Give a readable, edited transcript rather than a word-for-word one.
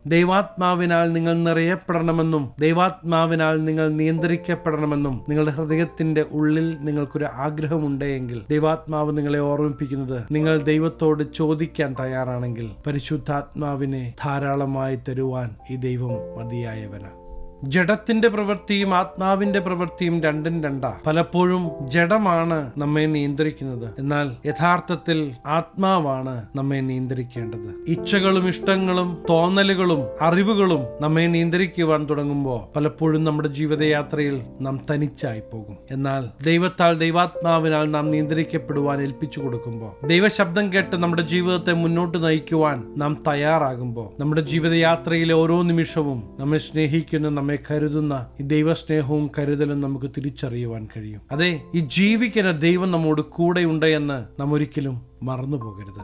ദൈവാത്മാവിനാൽ നിങ്ങൾ നിറയപ്പെടണമെന്നും ദൈവാത്മാവിനാൽ നിങ്ങൾ നിയന്ത്രിക്കപ്പെടണമെന്നും നിങ്ങളുടെ ഹൃദയത്തിന്റെ ഉള്ളിൽ നിങ്ങൾക്കൊരു ആഗ്രഹമുണ്ടെങ്കിൽ ദൈവാത്മാവ് നിങ്ങളെ ഓർമ്മിപ്പിക്കുന്നത്, നിങ്ങൾ ദൈവത്തോട് ചോദിക്കാൻ തയ്യാറാണെങ്കിൽ പരിശുദ്ധാത്മാവിനെ ധാരാളമായി തരുവാൻ ഈ ദൈവം മതിയായവനാണ്. ജഡത്തിന്റെ പ്രവൃത്തിയും ആത്മാവിന്റെ പ്രവൃത്തിയും രണ്ടും രണ്ടാ. പലപ്പോഴും ജഡമാണ് നമ്മെ നിയന്ത്രിക്കുന്നത്, എന്നാൽ യഥാർത്ഥത്തിൽ ആത്മാവാണ് നമ്മെ നിയന്ത്രിക്കേണ്ടത്. ഇച്ഛകളും ഇഷ്ടങ്ങളും തോന്നലുകളും അറിവുകളും നമ്മെ നിയന്ത്രിക്കുവാൻ തുടങ്ങുമ്പോൾ പലപ്പോഴും നമ്മുടെ ജീവിതയാത്രയിൽ നാം തനിച്ചായി പോകും. എന്നാൽ ദൈവത്താൽ ദൈവാത്മാവിനാൽ നാം നിയന്ത്രിക്കപ്പെടുവാൻ ഏൽപ്പിച്ചു കൊടുക്കുമ്പോൾ, ദൈവശബ്ദം കേട്ട് നമ്മുടെ ജീവിതത്തെ മുന്നോട്ട് നയിക്കുവാൻ നാം തയ്യാറാകുമ്പോൾ, നമ്മുടെ ജീവിതയാത്രയിലെ ഓരോ നിമിഷവും നമ്മെ സ്നേഹിക്കുന്ന, നമ്മെ കരുതുന്ന ഈ ദൈവസ്നേഹവും കരുതലും നമുക്ക് തിരിച്ചറിയുവാൻ കഴിയും. അതെ, ഈ ജീവിക്കുന്ന ദൈവം നമ്മോട് കൂടെയുണ്ട് എന്ന് നാം ഒരിക്കലും മറന്നു പോകരുത്.